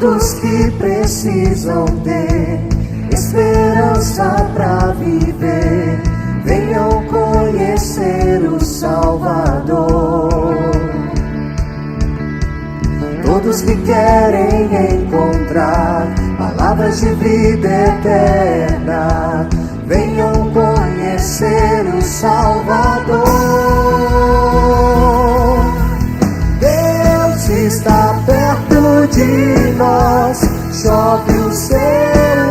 Todos que precisam ter esperança para viver, venham conhecer o Salvador. Todos que querem encontrar palavras de vida eterna, venham conhecer o Salvador. Deus está perto de nós, chove o seu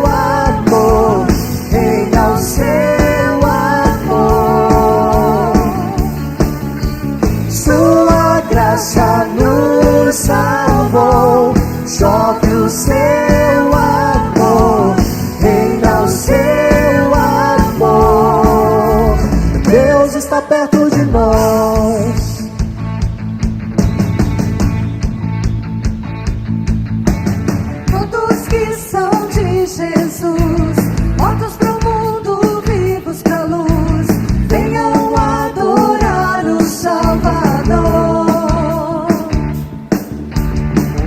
amor, reina o seu amor. Sua graça nos salvou, chove o seu amor, reina o seu amor. Deus está perto de nós. Todos que são de Jesus, mortos pro mundo, vivos pra luz, venham adorar o Salvador.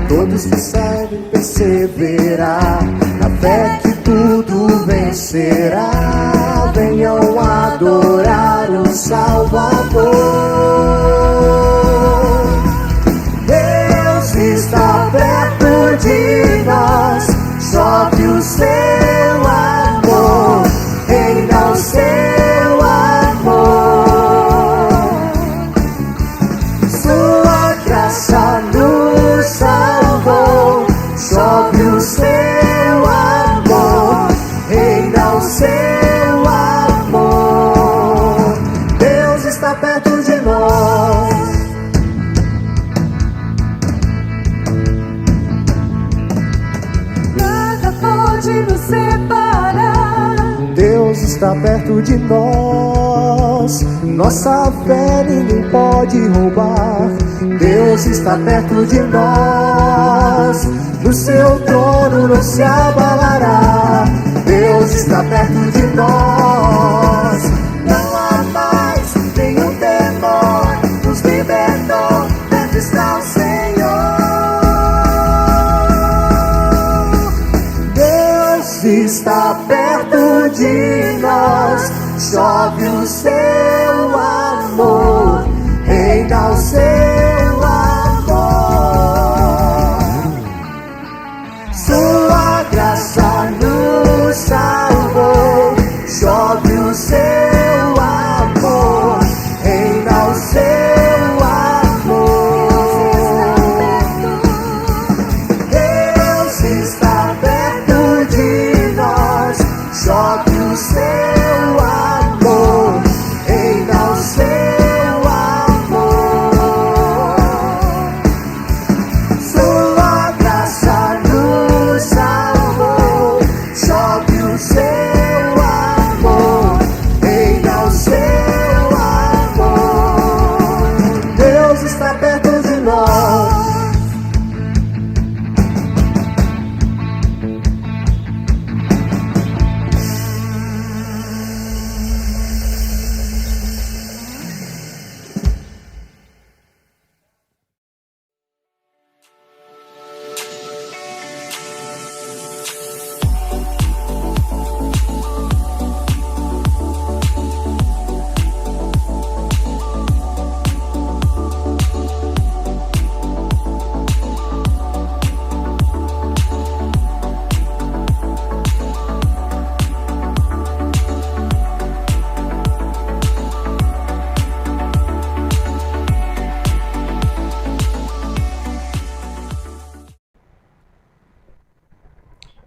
Todos que sabem perseverar, na fé que tudo vencerá, venham adorar o Salvador. Deus está perto de nós, chove o seu amor, reina o seu amor. Sua graça nos salvou, chove o seu amor, reina o seu amor. Deus está perto de nós. Nada pode nos separar. Deus está perto de nós, nossa fé ninguém pode roubar. Deus está perto de nós, no seu trono não se abalará. Deus está perto de nós, não há mais nenhum temor, nos libertou, perto está o Senhor. Deus está perto de nós, chove o seu amor, reina o seu amor. Sua graça nos salvou, chove o seu amor, reina o seu amor. Deus está perto de nós, chove o seu amor, reina o seu amor. Sua graça nos salvou, chove o seu amor, reina o seu amor. Deus está perto de nós.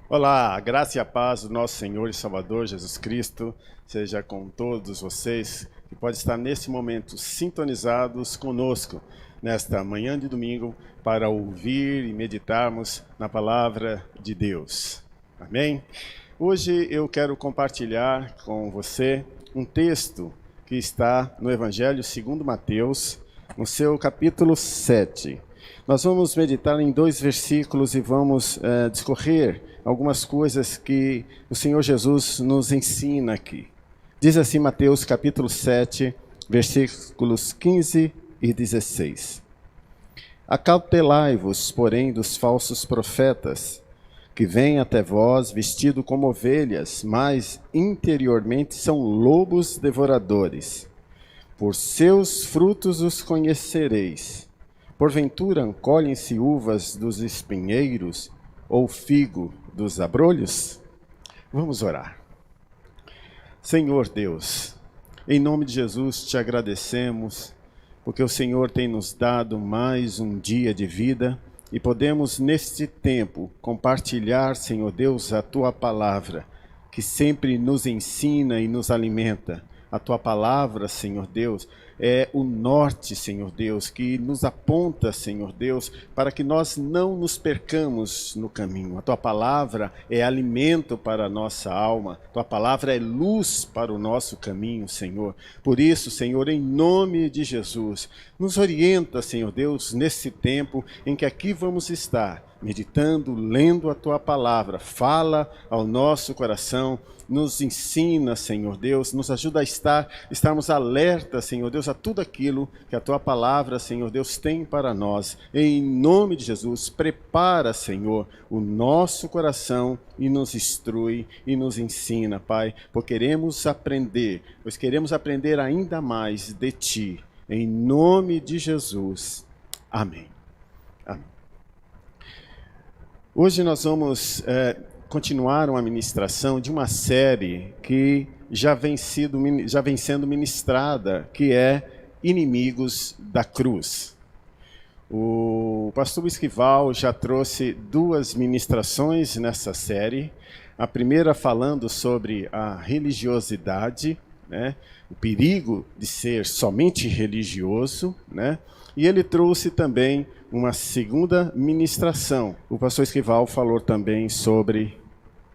Olá, a graça e a paz do nosso Senhor e Salvador Jesus Cristo seja com todos vocês que podem estar nesse momento sintonizados conosco nesta manhã de domingo para ouvir e meditarmos na palavra de Deus. Amém? Hoje eu quero compartilhar com você um texto que está no Evangelho segundo Mateus, no seu capítulo 7. Nós vamos meditar em 2 versículos e vamos discorrer algumas coisas que o Senhor Jesus nos ensina aqui. Diz assim Mateus capítulo 7, versículos 15 e 16. Acautelai-vos, porém, dos falsos profetas, que vêm até vós vestidos como ovelhas, mas interiormente são lobos devoradores. Por seus frutos os conhecereis. Porventura colhem-se uvas dos espinheiros ou figo dos abrolhos? Vamos orar. Senhor Deus, em nome de Jesus te agradecemos, porque o Senhor tem nos dado mais um dia de vida e podemos neste tempo compartilhar, Senhor Deus, a tua palavra, que sempre nos ensina e nos alimenta. A tua palavra, Senhor Deus, é o norte, Senhor Deus, que nos aponta, Senhor Deus, para que nós não nos percamos no caminho. A tua palavra é alimento para a nossa alma. A tua palavra é luz para o nosso caminho, Senhor. Por isso, Senhor, em nome de Jesus, nos orienta, Senhor Deus, nesse tempo em que aqui vamos estar, meditando, lendo a tua palavra. Fala ao nosso coração, nos ensina, Senhor Deus, nos ajuda a estarmos alertas, Senhor Deus, a tudo aquilo que a tua palavra, Senhor Deus, tem para nós. Em nome de Jesus, prepara, Senhor, o nosso coração e nos instrui e nos ensina, Pai, pois queremos aprender ainda mais de ti. Em nome de Jesus. Amém. Amém. Hoje nós vamos continuar uma ministração de uma série que já vem sendo ministrada, que é Inimigos da Cruz. O pastor Esquival já trouxe 2 ministrações nessa série. A primeira falando sobre a religiosidade, né? O perigo de ser somente religioso, né? E ele trouxe também uma segunda ministração. O pastor Esquival falou também sobre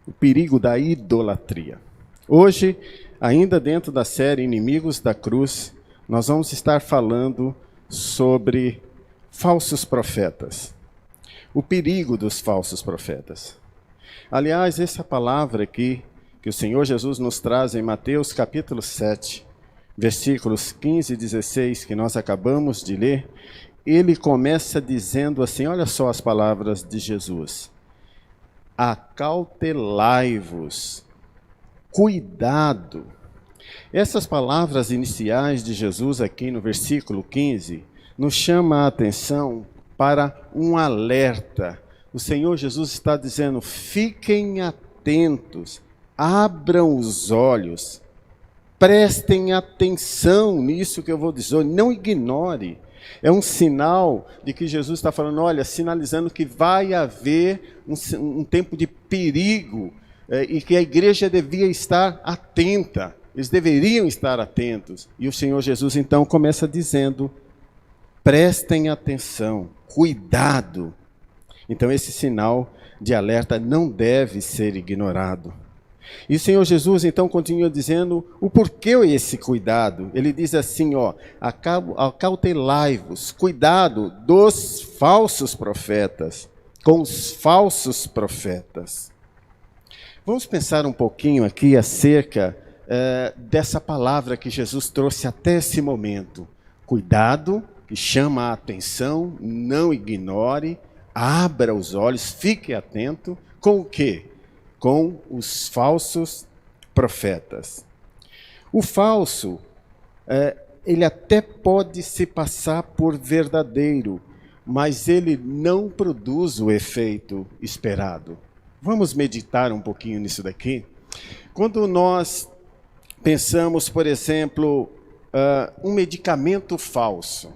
o perigo da idolatria. Hoje, ainda dentro da série Inimigos da Cruz, nós vamos estar falando sobre falsos profetas. O perigo dos falsos profetas. Aliás, essa palavra aqui, que o Senhor Jesus nos traz em Mateus capítulo 7, versículos 15 e 16, que nós acabamos de ler, ele começa dizendo assim, olha só as palavras de Jesus. Acautelai-vos, cuidado. Essas palavras iniciais de Jesus aqui no versículo 15, nos chama a atenção para um alerta. O Senhor Jesus está dizendo, fiquem atentos, abram os olhos, prestem atenção nisso que eu vou dizer, não ignore. É um sinal de que Jesus está falando, olha, sinalizando que vai haver um tempo de perigo e que a igreja devia estar atenta, eles deveriam estar atentos. E o Senhor Jesus então começa dizendo, prestem atenção, cuidado. Então esse sinal de alerta não deve ser ignorado. E o Senhor Jesus então continua dizendo o porquê esse cuidado. Ele diz assim, ó, acautelai-vos, cuidado dos falsos profetas, com os falsos profetas. Vamos pensar um pouquinho aqui acerca dessa palavra que Jesus trouxe até esse momento. Cuidado, que chama a atenção, não ignore, abra os olhos, fique atento. Com o quê? Com os falsos profetas. O falso, ele até pode se passar por verdadeiro, mas ele não produz o efeito esperado. Vamos meditar um pouquinho nisso daqui? Quando nós pensamos, por exemplo, um medicamento falso.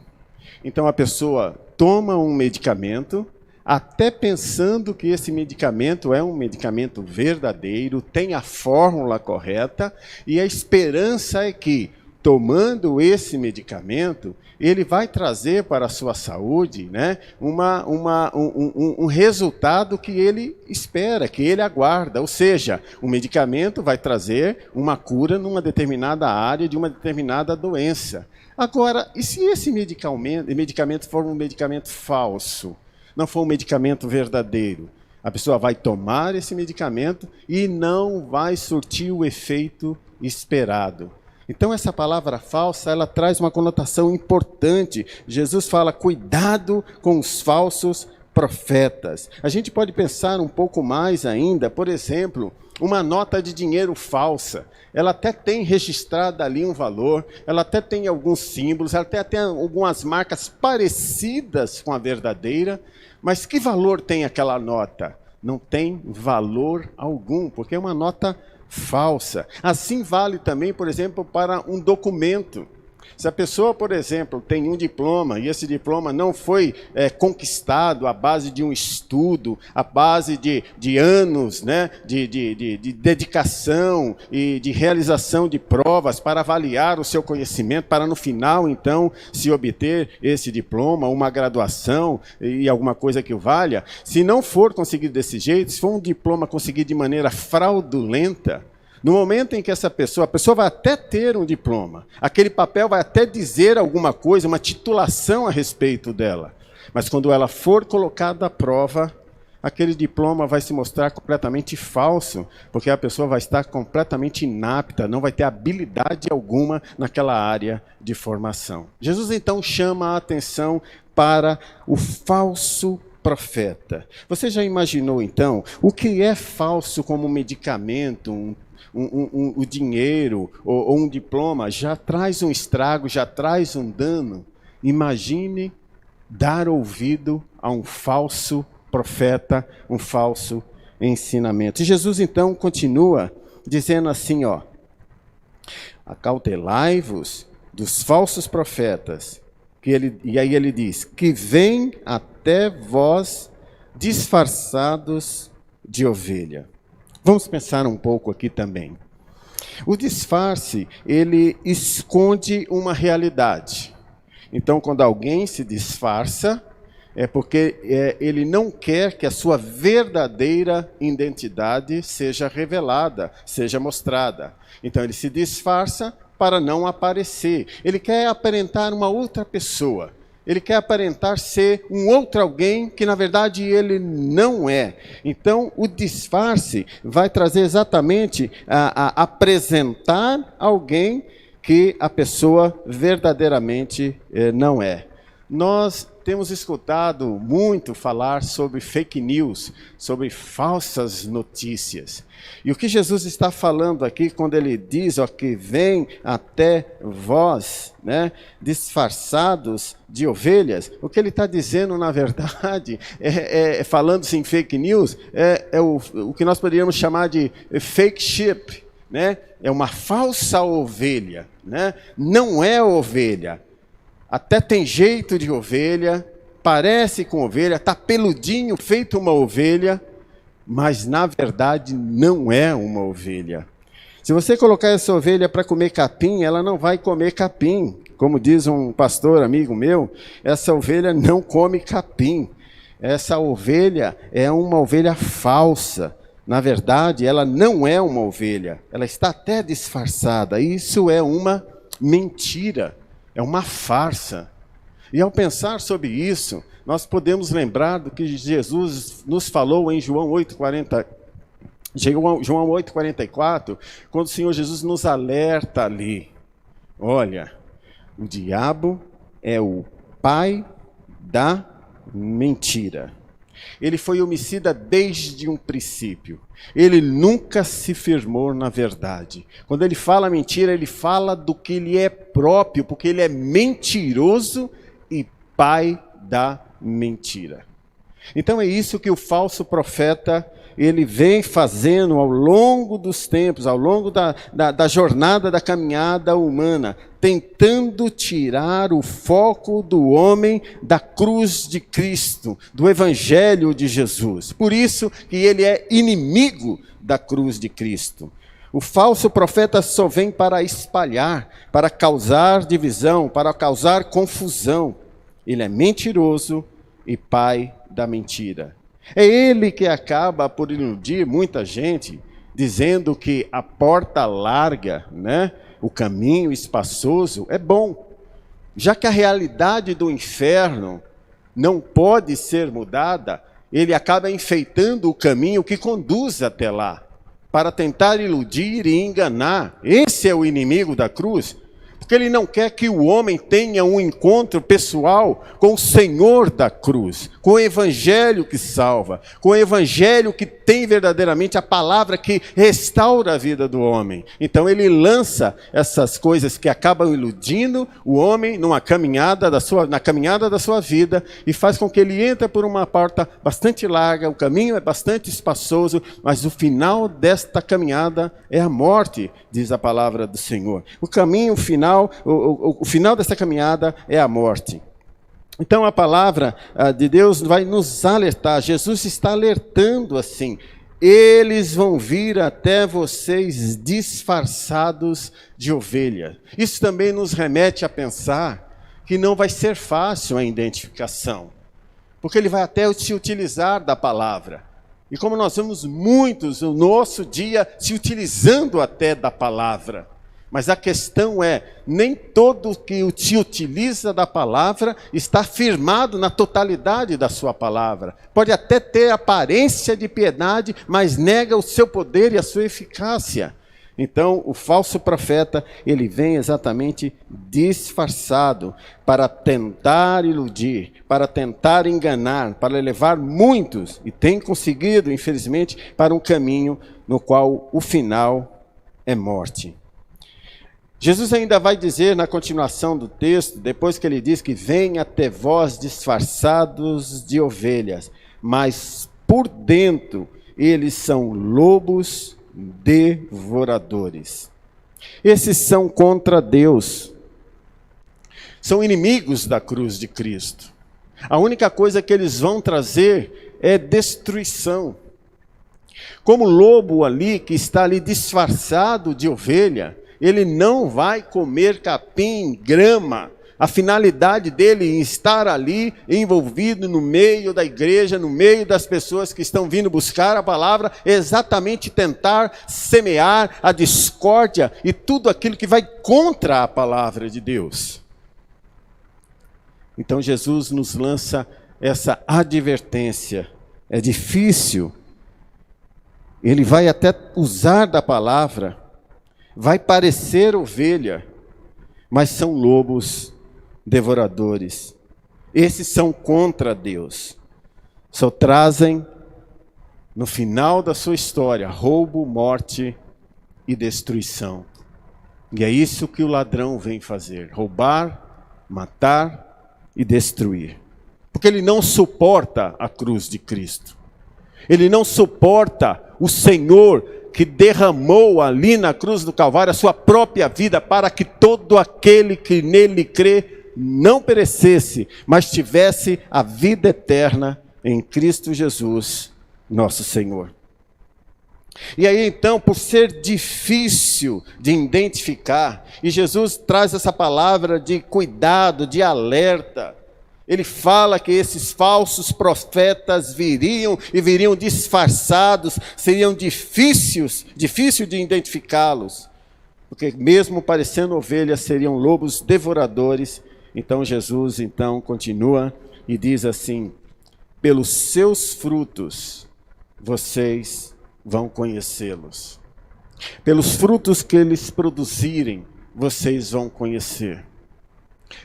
Então a pessoa toma um medicamento, até pensando que esse medicamento é um medicamento verdadeiro, tem a fórmula correta, e a esperança é que, tomando esse medicamento, ele vai trazer para a sua saúde, né, um resultado que ele espera, que ele aguarda. Ou seja, o medicamento vai trazer uma cura numa determinada área de uma determinada doença. Agora, e se esse medicamento for um medicamento falso? Não for um medicamento verdadeiro. A pessoa vai tomar esse medicamento e não vai surtir o efeito esperado. Então essa palavra falsa, ela traz uma conotação importante. Jesus fala, cuidado com os falsos profetas. A gente pode pensar um pouco mais ainda, por exemplo, uma nota de dinheiro falsa. Ela até tem registrado ali um valor, ela até tem alguns símbolos, ela até tem algumas marcas parecidas com a verdadeira, mas que valor tem aquela nota? Não tem valor algum, porque é uma nota falsa. Assim vale também, por exemplo, para um documento. Se a pessoa, por exemplo, tem um diploma e esse diploma não foi conquistado à base de um estudo, à base de anos, né, de dedicação e de realização de provas para avaliar o seu conhecimento, para no final, então, se obter esse diploma, uma graduação e alguma coisa que o valha, se não for conseguido desse jeito, se for um diploma conseguido de maneira fraudulenta, no momento em que a pessoa vai até ter um diploma, aquele papel vai até dizer alguma coisa, uma titulação a respeito dela. Mas quando ela for colocada à prova, aquele diploma vai se mostrar completamente falso, porque a pessoa vai estar completamente inapta, não vai ter habilidade alguma naquela área de formação. Jesus então chama a atenção para o falso profeta. Você já imaginou então o que é falso como medicamento, o dinheiro ou um diploma já traz um estrago, já traz um dano? Imagine dar ouvido a um falso profeta, um falso ensinamento. E Jesus então continua dizendo assim, ó, acautelai-vos dos falsos profetas, e aí ele diz, que vêm até vós disfarçados de ovelha. Vamos pensar um pouco aqui também. O disfarce, ele esconde uma realidade. Então, quando alguém se disfarça, é porque ele não quer que a sua verdadeira identidade seja revelada, seja mostrada. Então, ele se disfarça para não aparecer. Ele quer aparentar uma outra pessoa. Ele quer aparentar ser um outro alguém que, na verdade, ele não é. Então, o disfarce vai trazer exatamente a apresentar alguém que a pessoa verdadeiramente não é. Nós temos escutado muito falar sobre fake news, sobre falsas notícias. E o que Jesus está falando aqui, quando ele diz, ó, que vem até vós, né, disfarçados de ovelhas, o que ele está dizendo, na verdade, falando-se em fake news, o que nós poderíamos chamar de fake sheep, né? É uma falsa ovelha, né? Não é ovelha. Até tem jeito de ovelha, parece com ovelha, está peludinho, feito uma ovelha, mas na verdade não é uma ovelha. Se você colocar essa ovelha para comer capim, ela não vai comer capim. Como diz um pastor amigo meu, essa ovelha não come capim. Essa ovelha é uma ovelha falsa. Na verdade, ela não é uma ovelha. Ela está até disfarçada. Isso é uma mentira. É uma farsa. E ao pensar sobre isso, nós podemos lembrar do que Jesus nos falou em João 8,44, quando o Senhor Jesus nos alerta ali. Olha, o diabo é o pai da mentira. Ele foi homicida desde um princípio. Ele nunca se firmou na verdade. Quando ele fala mentira, ele fala do que lhe é próprio, porque ele é mentiroso e pai da mentira. Então é isso que o falso profeta, ele vem fazendo ao longo dos tempos, ao longo da jornada da caminhada humana, tentando tirar o foco do homem da cruz de Cristo, do evangelho de Jesus. Por isso que ele é inimigo da cruz de Cristo. O falso profeta só vem para espalhar, para causar divisão, para causar confusão. Ele é mentiroso e pai da mentira. É ele que acaba por iludir muita gente, dizendo que a porta larga, né, o caminho espaçoso é bom. Já que a realidade do inferno não pode ser mudada, ele acaba enfeitando o caminho que conduz até lá, para tentar iludir e enganar. Esse é o inimigo da cruz. Porque ele não quer que o homem tenha um encontro pessoal com o Senhor da cruz, com o evangelho que salva, com o evangelho que tem verdadeiramente a palavra que restaura a vida do homem. Então ele lança essas coisas que acabam iludindo o homem na caminhada da sua vida e faz com que ele entre por uma porta bastante larga, o caminho é bastante espaçoso, mas o final desta caminhada é a morte, diz a palavra do Senhor. O caminho final, o final dessa caminhada é a morte. Então a palavra de Deus vai nos alertar. Jesus está alertando assim: eles vão vir até vocês disfarçados de ovelha. Isso também nos remete a pensar que não vai ser fácil a identificação, porque ele vai até se utilizar da palavra. E como nós vemos muitos no nosso dia se utilizando até da palavra, mas a questão é, nem todo que se utiliza da palavra está firmado na totalidade da sua palavra. Pode até ter aparência de piedade, mas nega o seu poder e a sua eficácia. Então, o falso profeta, ele vem exatamente disfarçado para tentar iludir, para tentar enganar, para levar muitos, e tem conseguido, infelizmente, para um caminho no qual o final é morte. Jesus ainda vai dizer na continuação do texto, depois que ele diz que vem até vós disfarçados de ovelhas, mas por dentro eles são lobos devoradores. Esses são contra Deus, são inimigos da cruz de Cristo. A única coisa que eles vão trazer é destruição. Como o lobo ali, que está ali disfarçado de ovelha, ele não vai comer capim, grama. A finalidade dele em estar ali, envolvido no meio da igreja, no meio das pessoas que estão vindo buscar a palavra, é exatamente tentar semear a discórdia e tudo aquilo que vai contra a palavra de Deus. Então Jesus nos lança essa advertência. É difícil. Ele vai até usar da palavra, vai parecer ovelha, mas são lobos devoradores. Esses são contra Deus. Só trazem, no final da sua história, roubo, morte e destruição. E é isso que o ladrão vem fazer: roubar, matar e destruir. Porque ele não suporta a cruz de Cristo. Ele não suporta o Senhor que derramou ali na cruz do Calvário a sua própria vida para que todo aquele que nele crê não perecesse, mas tivesse a vida eterna em Cristo Jesus, nosso Senhor. E aí então, por ser difícil de identificar, e Jesus traz essa palavra de cuidado, de alerta, ele fala que esses falsos profetas viriam e viriam disfarçados, seriam difícil de identificá-los, porque mesmo parecendo ovelhas, seriam lobos devoradores. Então Jesus continua e diz assim: pelos seus frutos vocês vão conhecê-los. Pelos frutos que eles produzirem, vocês vão conhecer.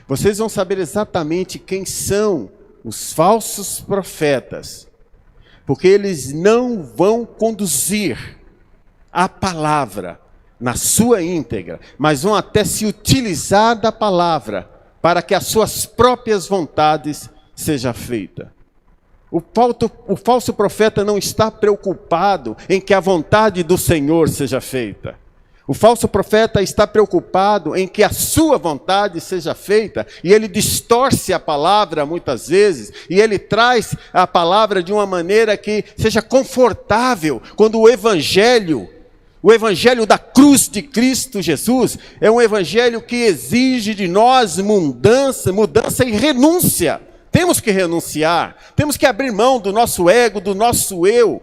Vocês vão saber exatamente quem são os falsos profetas, porque eles não vão conduzir a palavra na sua íntegra, mas vão até se utilizar da palavra para que as suas próprias vontades sejam feitas. O falso profeta não está preocupado em que a vontade do Senhor seja feita. O falso profeta está preocupado em que a sua vontade seja feita, e ele distorce a palavra muitas vezes, e ele traz a palavra de uma maneira que seja confortável, quando o evangelho da cruz de Cristo Jesus, é um evangelho que exige de nós mudança e renúncia. Temos que renunciar, temos que abrir mão do nosso ego, do nosso eu.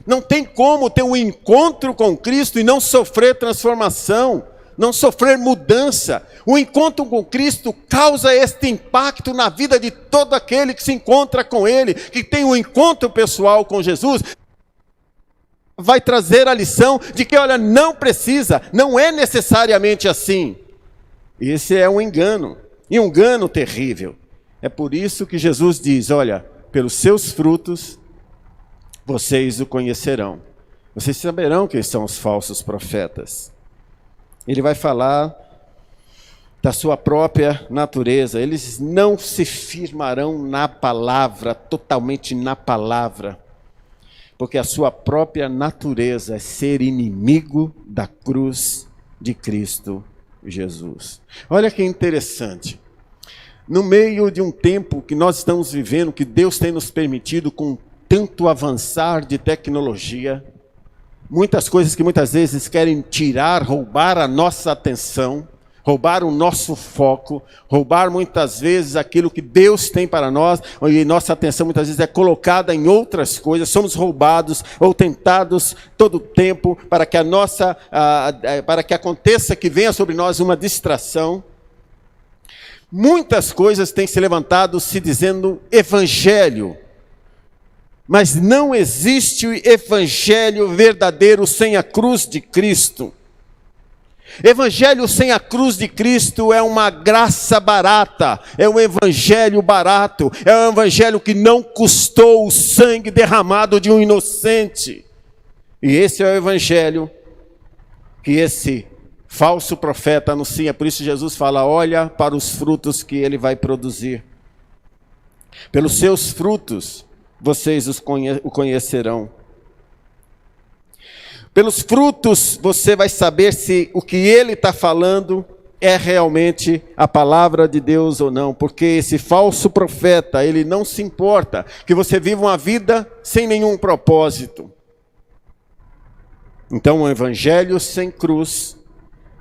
Não tem como ter um encontro com Cristo e não sofrer transformação, não sofrer mudança. O encontro com Cristo causa este impacto na vida de todo aquele que se encontra com Ele, que tem um encontro pessoal com Jesus. vai trazer a lição de que, olha, não precisa, não é necessariamente assim. Esse é um engano, e um engano terrível. É por isso que Jesus diz, olha, pelos seus frutos vocês o conhecerão. Vocês saberão quem são os falsos profetas. Ele vai falar da sua própria natureza. Eles não se firmarão na palavra, totalmente na palavra, porque a sua própria natureza é ser inimigo da cruz de Cristo Jesus. Olha que interessante. No meio de um tempo que nós estamos vivendo, que Deus tem nos permitido com tanto avançar de tecnologia, muitas coisas que muitas vezes querem tirar, roubar a nossa atenção, roubar o nosso foco, roubar muitas vezes aquilo que Deus tem para nós, e nossa atenção muitas vezes é colocada em outras coisas, somos roubados ou tentados todo o tempo para que para que aconteça, que venha sobre nós uma distração. Muitas coisas têm se levantado se dizendo evangelho, mas não existe evangelho verdadeiro sem a cruz de Cristo. Evangelho sem a cruz de Cristo é uma graça barata, é um evangelho barato, é um evangelho que não custou o sangue derramado de um inocente. E esse é o evangelho que esse falso profeta anuncia. Por isso Jesus fala, olha para os frutos que ele vai produzir. Pelos seus frutos vocês o conhecerão. Pelos frutos você vai saber se o que ele está falando é realmente a palavra de Deus ou não. Porque esse falso profeta, ele não se importa que você viva uma vida sem nenhum propósito. Então um evangelho sem cruz,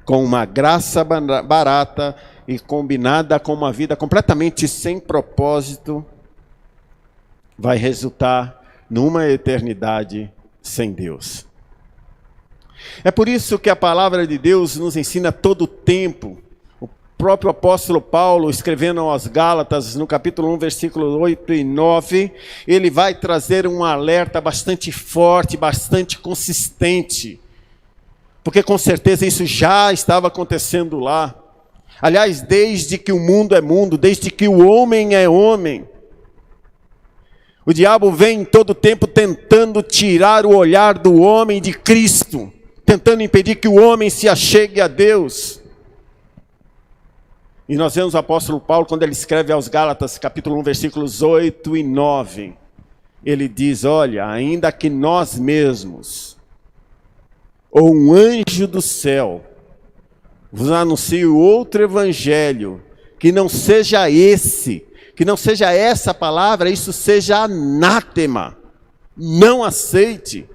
com uma graça barata e combinada com uma vida completamente sem propósito, vai resultar numa eternidade sem Deus. É por isso que a palavra de Deus nos ensina todo o tempo. O próprio apóstolo Paulo, escrevendo aos Gálatas, no capítulo 1, versículos 8 e 9, ele vai trazer um alerta bastante forte, bastante consistente. Porque com certeza isso já estava acontecendo lá. Aliás, desde que o mundo é mundo, desde que o homem é homem, o diabo vem todo tempo tentando tirar o olhar do homem de Cristo, tentando impedir que o homem se achegue a Deus. E nós vemos o apóstolo Paulo, quando ele escreve aos Gálatas, capítulo 1, versículos 8 e 9, ele diz, olha, ainda que nós mesmos, ou um anjo do céu, vos anuncie outro evangelho, que não seja esse, que não seja essa palavra, isso seja anátema, não aceite,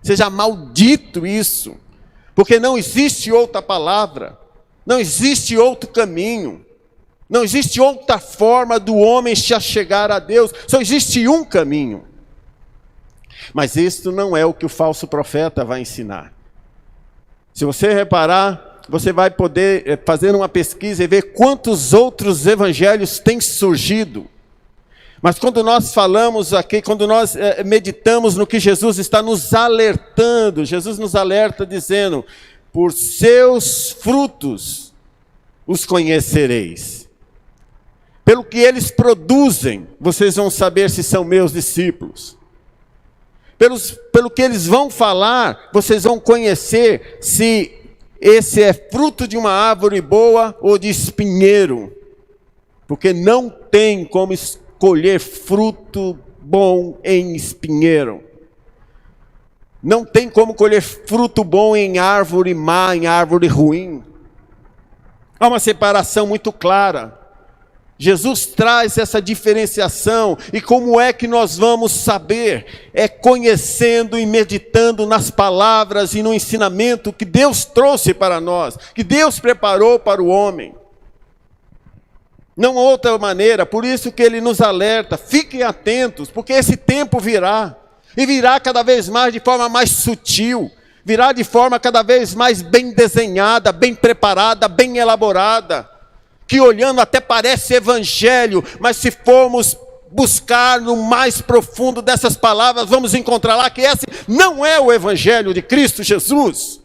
seja maldito isso, porque não existe outra palavra, não existe outro caminho, não existe outra forma do homem se achegar a Deus, só existe um caminho. Mas isto não é o que o falso profeta vai ensinar. Se você reparar, você vai poder fazer uma pesquisa e ver quantos outros evangelhos têm surgido. Mas quando nós falamos aqui, quando nós meditamos no que Jesus está nos alertando, Jesus nos alerta dizendo, por seus frutos os conhecereis. Pelo que eles produzem, vocês vão saber se são meus discípulos. Pelo que eles vão falar, vocês vão conhecer se esse é fruto de uma árvore boa ou de espinheiro. Porque não tem como escolher fruto bom em espinheiro. Não tem como colher fruto bom em árvore má, em árvore ruim. Há uma separação muito clara. Jesus traz essa diferenciação, e como é que nós vamos saber? É conhecendo e meditando nas palavras e no ensinamento que Deus trouxe para nós, que Deus preparou para o homem. Não há outra maneira, por isso que ele nos alerta, fiquem atentos, porque esse tempo virá, e virá cada vez mais de forma mais sutil, virá de forma cada vez mais bem desenhada, bem preparada, bem elaborada, que olhando até parece evangelho, mas se formos buscar no mais profundo dessas palavras, vamos encontrar lá que esse não é o Evangelho de Cristo Jesus.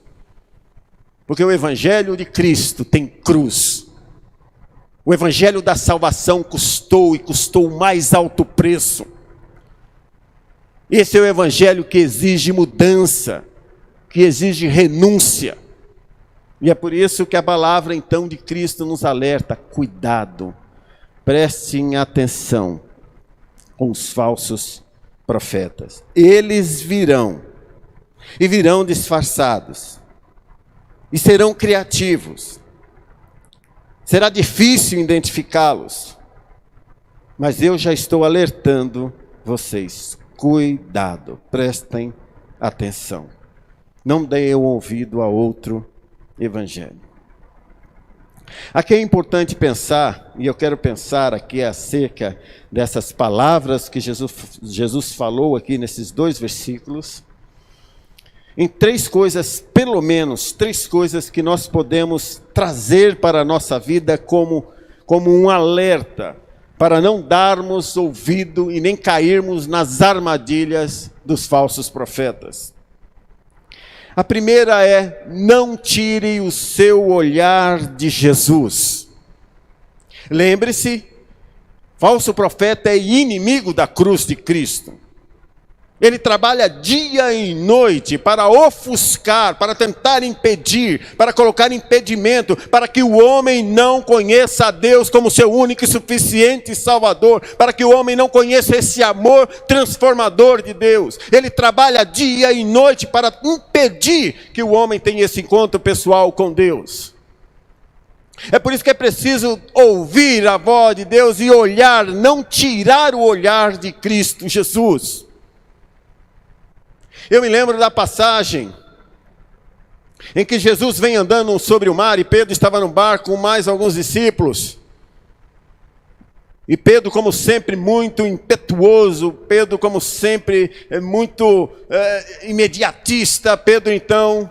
Porque o Evangelho de Cristo tem cruz. O Evangelho da salvação custou o mais alto preço. Esse é o Evangelho que exige mudança, que exige renúncia. E é por isso que a palavra então de Cristo nos alerta: cuidado, prestem atenção com os falsos profetas. Eles virão, e virão disfarçados, e serão criativos. Será difícil identificá-los, mas eu já estou alertando vocês. Cuidado, prestem atenção. Não deem ouvido a outro evangelho. Aqui é importante pensar, e eu quero pensar aqui acerca dessas palavras que Jesus falou aqui nesses 2 versículos, em 3 coisas, pelo menos 3 coisas que nós podemos trazer para a nossa vida como um alerta, para não darmos ouvido e nem cairmos nas armadilhas dos falsos profetas. A primeira é: não tire o seu olhar de Jesus. Lembre-se, falso profeta é inimigo da cruz de Cristo. Ele trabalha dia e noite para ofuscar, para tentar impedir, para colocar impedimento, para que o homem não conheça a Deus como seu único e suficiente Salvador, para que o homem não conheça esse amor transformador de Deus. Ele trabalha dia e noite para impedir que o homem tenha esse encontro pessoal com Deus. É por isso que é preciso ouvir a voz de Deus e olhar, não tirar o olhar de Cristo Jesus. Eu me lembro da passagem em que Jesus vem andando sobre o mar e Pedro estava no barco com mais alguns discípulos. E Pedro, como sempre, muito impetuoso, Pedro, como sempre, muito imediatista. Pedro, então,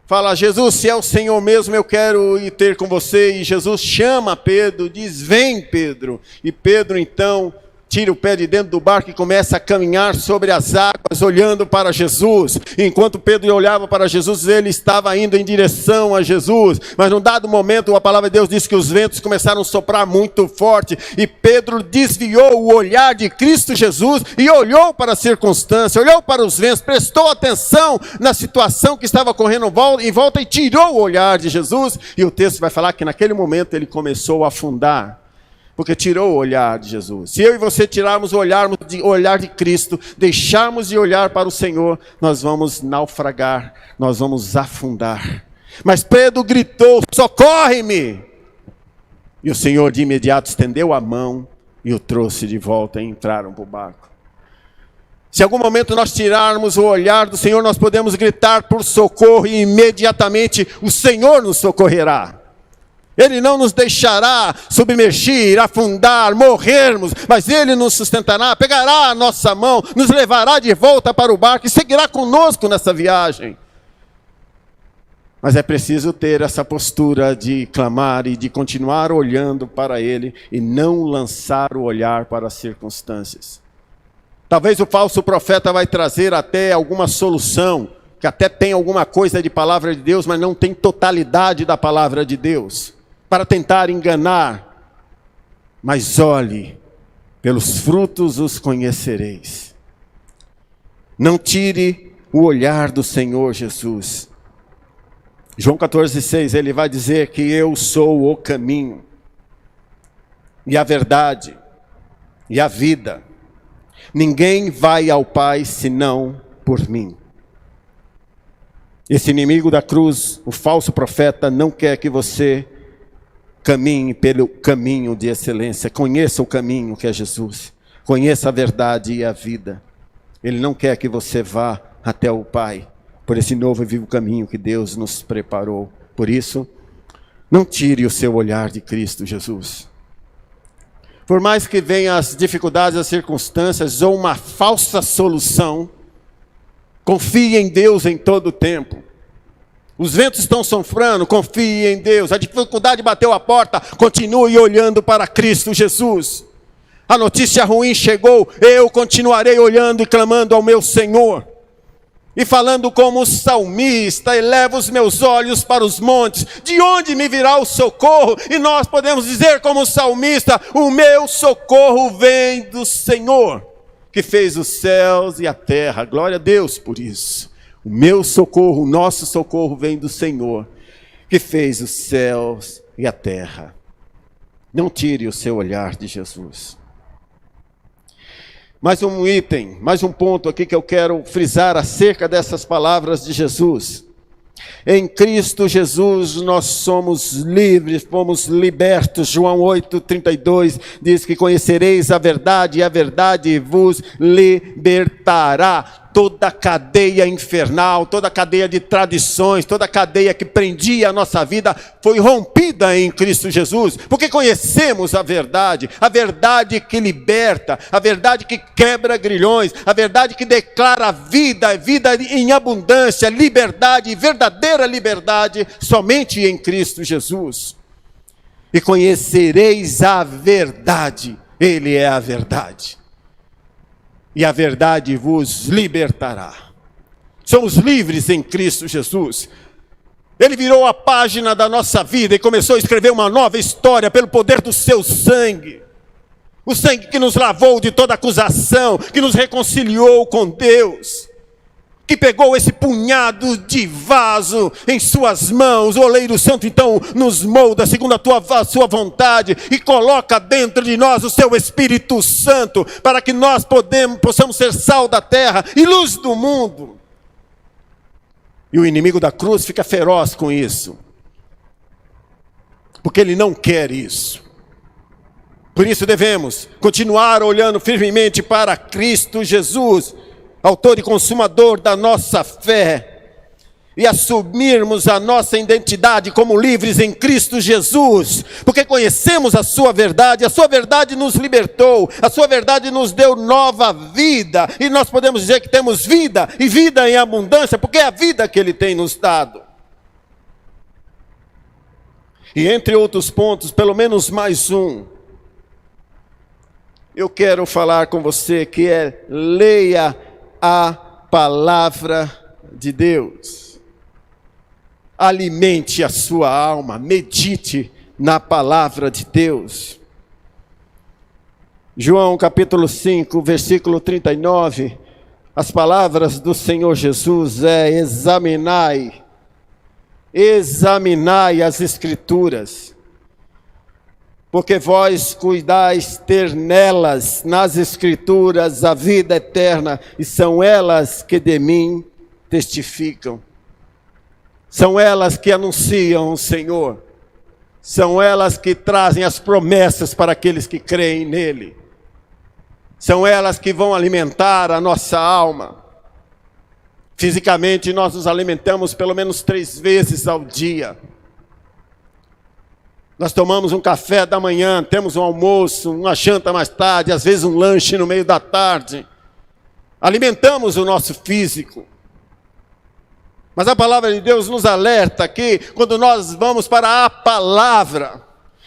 fala: Jesus, se é o Senhor mesmo, eu quero ir ter com você. E Jesus chama Pedro, diz: vem, Pedro. E Pedro, então, tira o pé de dentro do barco e começa a caminhar sobre as águas, olhando para Jesus. Enquanto Pedro olhava para Jesus, ele estava indo em direção a Jesus. Mas num dado momento, a palavra de Deus diz que os ventos começaram a soprar muito forte. E Pedro desviou o olhar de Cristo Jesus e olhou para a circunstância, olhou para os ventos, prestou atenção na situação que estava ocorrendo em volta e tirou o olhar de Jesus. E o texto vai falar que naquele momento ele começou a afundar, porque tirou o olhar de Jesus. Se eu e você tirarmos o olhar de Cristo, deixarmos de olhar para o Senhor, nós vamos naufragar, nós vamos afundar. Mas Pedro gritou: socorre-me! E o Senhor de imediato estendeu a mão e o trouxe de volta, e entraram para o barco. Se em algum momento nós tirarmos o olhar do Senhor, nós podemos gritar por socorro e imediatamente o Senhor nos socorrerá. Ele não nos deixará submergir, afundar, morrermos, mas Ele nos sustentará, pegará a nossa mão, nos levará de volta para o barco e seguirá conosco nessa viagem. Mas é preciso ter essa postura de clamar e de continuar olhando para Ele e não lançar o olhar para as circunstâncias. Talvez o falso profeta vai trazer até alguma solução, que até tem alguma coisa de palavra de Deus, mas não tem totalidade da palavra de Deus, para tentar enganar. Mas olhe, pelos frutos os conhecereis. Não tire o olhar do Senhor Jesus. João 14,6, ele vai dizer que eu sou o caminho, e a verdade, e a vida. Ninguém vai ao Pai senão por mim. Esse inimigo da cruz, o falso profeta, não quer que você caminhe pelo caminho de excelência. Conheça o caminho que é Jesus. Conheça a verdade e a vida. Ele não quer que você vá até o Pai por esse novo e vivo caminho que Deus nos preparou. Por isso, não tire o seu olhar de Cristo Jesus. Por mais que venham as dificuldades, as circunstâncias ou uma falsa solução, confie em Deus em todo o tempo. Os ventos estão soprando, confie em Deus. A dificuldade bateu a porta, continue olhando para Cristo Jesus. a notícia ruim chegou, eu continuarei olhando e clamando ao meu Senhor. E falando como o salmista, elevo os meus olhos para os montes, de onde me virá o socorro? E nós podemos dizer como o salmista, o meu socorro vem do Senhor, que fez os céus e a terra. Glória a Deus por isso. O meu socorro, o nosso socorro vem do Senhor, que fez os céus e a terra. Não tire o seu olhar de Jesus. Mais um item, mais um ponto aqui que eu quero frisar acerca dessas palavras de Jesus. Em Cristo Jesus nós somos livres, fomos libertos. João 8,32 diz que conhecereis a verdade e a verdade vos libertará. Toda cadeia infernal, toda cadeia de tradições, toda cadeia que prendia a nossa vida foi rompida em Cristo Jesus, porque conhecemos a verdade que liberta, a verdade que quebra grilhões, a verdade que declara vida, vida em abundância, liberdade, verdadeira liberdade, somente em Cristo Jesus. E conhecereis a verdade, Ele é a verdade. E a verdade vos libertará. Somos livres em Cristo Jesus. Ele virou a página da nossa vida e começou a escrever uma nova história pelo poder do seu sangue. O sangue que nos lavou de toda acusação, que nos reconciliou com Deus. Que pegou esse punhado de vaso em suas mãos. O oleiro santo então nos molda segundo a sua vontade e coloca dentro de nós o seu Espírito Santo para que nós possamos ser sal da terra e luz do mundo. E o inimigo da cruz fica feroz com isso, porque ele não quer isso. Por isso devemos continuar olhando firmemente para Cristo Jesus, autor e consumador da nossa fé, e assumirmos a nossa identidade como livres em Cristo Jesus, porque conhecemos a sua verdade nos libertou, a sua verdade nos deu nova vida, e nós podemos dizer que temos vida, e vida em abundância, porque é a vida que Ele tem nos dado. E entre outros pontos, pelo menos mais um, eu quero falar com você que leia a palavra de Deus. Alimente a sua alma, medite na palavra de Deus. João capítulo 5, versículo 39, as palavras do Senhor Jesus examinai as Escrituras, porque vós cuidais ter nelas, nas Escrituras, a vida eterna, e são elas que de mim testificam. São elas que anunciam o Senhor. São elas que trazem as promessas para aqueles que creem nele. São elas que vão alimentar a nossa alma. Fisicamente, nós nos alimentamos pelo menos 3 vezes ao dia. Nós tomamos um café da manhã, temos um almoço, uma janta mais tarde, às vezes um lanche no meio da tarde. Alimentamos o nosso físico. Mas a palavra de Deus nos alerta que quando nós vamos para a palavra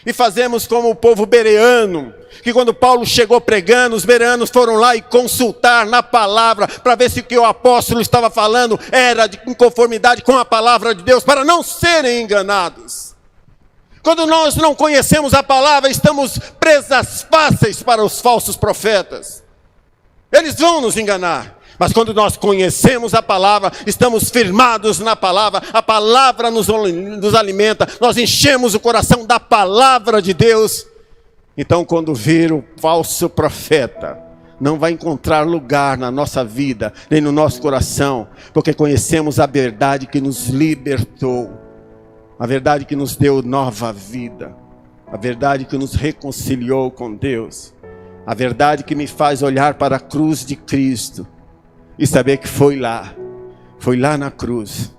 e fazemos como o povo bereano, que quando Paulo chegou pregando, os bereanos foram lá e consultar na palavra para ver se o que o apóstolo estava falando era em conformidade com a palavra de Deus, para não serem enganados. Quando nós não conhecemos a palavra, estamos presas fáceis para os falsos profetas. Eles vão nos enganar. Mas quando nós conhecemos a palavra, estamos firmados na palavra, a palavra nos alimenta, nós enchemos o coração da palavra de Deus. Então, quando vir o falso profeta, não vai encontrar lugar na nossa vida, nem no nosso coração, porque conhecemos a verdade que nos libertou. A verdade que nos deu nova vida. A verdade que nos reconciliou com Deus. A verdade que me faz olhar para a cruz de Cristo e saber que foi lá na cruz,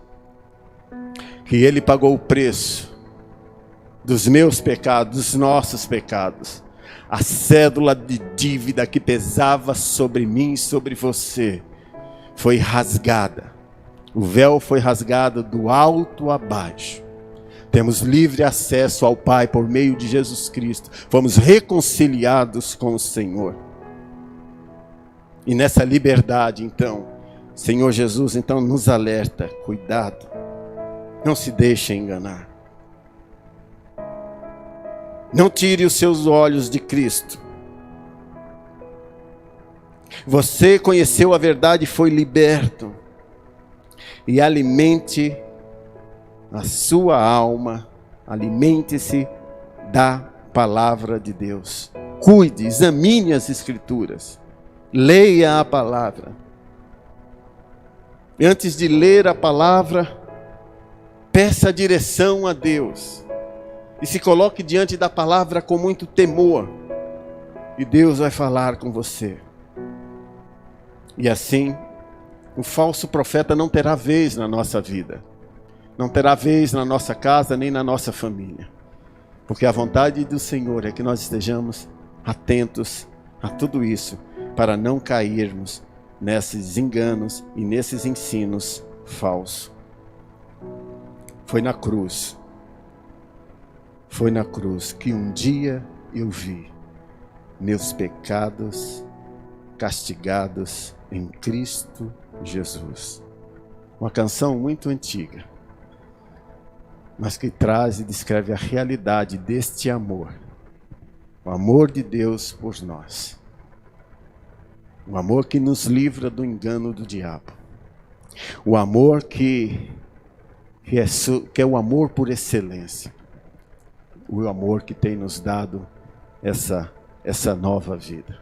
que Ele pagou o preço dos meus pecados, dos nossos pecados. A cédula de dívida que pesava sobre mim e sobre você foi rasgada. O véu foi rasgado do alto a baixo. Temos livre acesso ao Pai por meio de Jesus Cristo. Fomos reconciliados com o Senhor. E nessa liberdade, então, Senhor Jesus, então nos alerta, cuidado, não se deixe enganar. Não tire os seus olhos de Cristo. Você conheceu a verdade e foi liberto. E alimente a sua alma, alimente-se da palavra de Deus. Cuide, examine as Escrituras. Leia a palavra. E antes de ler a palavra, peça direção a Deus. E se coloque diante da palavra com muito temor. E Deus vai falar com você. E assim, o falso profeta não terá vez na nossa vida. Não terá vez na nossa casa, nem na nossa família. Porque a vontade do Senhor é que nós estejamos atentos a tudo isso, para não cairmos nesses enganos e nesses ensinos falsos. Foi na cruz que um dia eu vi meus pecados castigados em Cristo Jesus. Uma canção muito antiga, mas que traz e descreve a realidade deste amor. O amor de Deus por nós. O amor que nos livra do engano do diabo. O amor que é o amor por excelência. O amor que tem nos dado essa nova vida.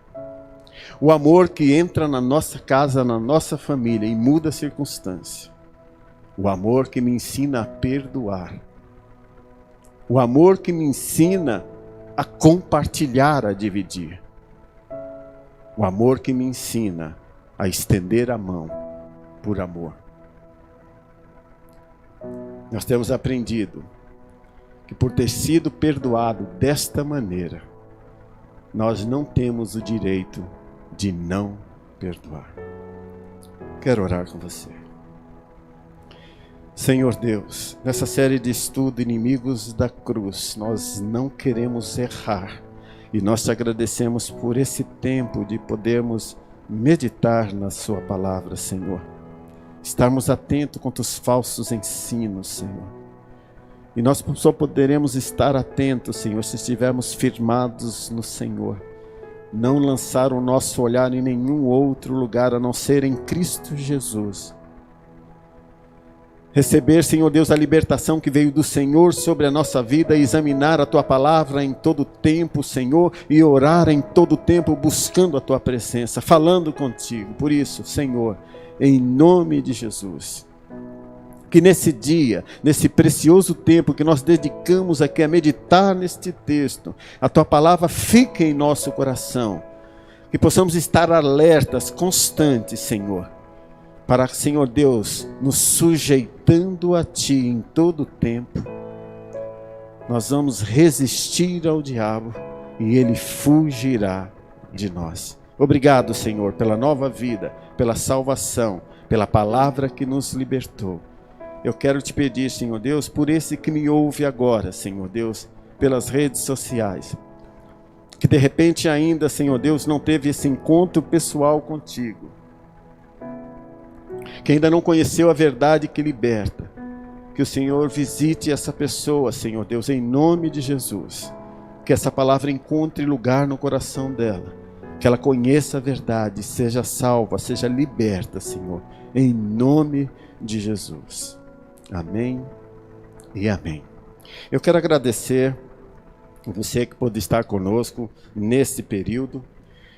O amor que entra na nossa casa, na nossa família e muda a circunstância. O amor que me ensina a perdoar. O amor que me ensina a compartilhar, a dividir. O amor que me ensina a estender a mão por amor. Nós temos aprendido que por ter sido perdoado desta maneira, nós não temos o direito de não perdoar. Quero orar com você. Senhor Deus, nessa série de estudo Inimigos da Cruz, nós não queremos errar. E nós te agradecemos por esse tempo de podermos meditar na sua palavra, Senhor. Estarmos atentos contra os falsos ensinos, Senhor. E nós só poderemos estar atentos, Senhor, se estivermos firmados no Senhor. Não lançar o nosso olhar em nenhum outro lugar, a não ser em Cristo Jesus. Receber, Senhor Deus, a libertação que veio do Senhor sobre a nossa vida, e examinar a Tua palavra em todo tempo, Senhor, e orar em todo tempo, buscando a Tua presença, falando contigo. Por isso, Senhor, em nome de Jesus, que nesse dia, nesse precioso tempo que nós dedicamos aqui a meditar neste texto, a Tua palavra fique em nosso coração, que possamos estar alertas, constantes, Senhor, para, Senhor Deus, nos sujeitando a Ti em todo o tempo. Nós vamos resistir ao diabo e ele fugirá de nós. Obrigado, Senhor, pela nova vida, pela salvação, pela palavra que nos libertou. Eu quero te pedir, Senhor Deus, por esse que me ouve agora, Senhor Deus, pelas redes sociais, que de repente ainda, Senhor Deus, não teve esse encontro pessoal contigo, que ainda não conheceu a verdade que liberta, que o Senhor visite essa pessoa, Senhor Deus, em nome de Jesus, que essa palavra encontre lugar no coração dela, que ela conheça a verdade, seja salva, seja liberta, Senhor, em nome de Jesus. Amém e amém. Eu quero agradecer a você que pôde estar conosco neste período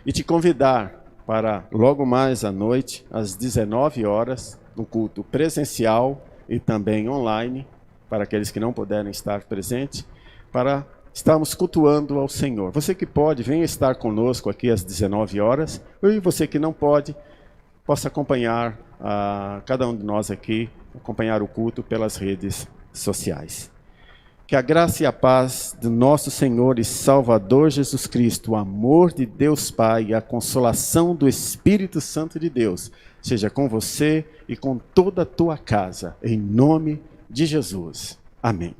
e te convidar para logo mais à noite, às 19 horas, no culto presencial e também online, para aqueles que não puderem estar presentes, para estarmos cultuando ao Senhor. Você que pode, venha estar conosco aqui às 19 horas, e você que não pode, possa acompanhar cada um de nós aqui, acompanhar o culto pelas redes sociais. Que a graça e a paz do nosso Senhor e Salvador Jesus Cristo, o amor de Deus Pai e a consolação do Espírito Santo de Deus, seja com você e com toda a tua casa, em nome de Jesus. Amém.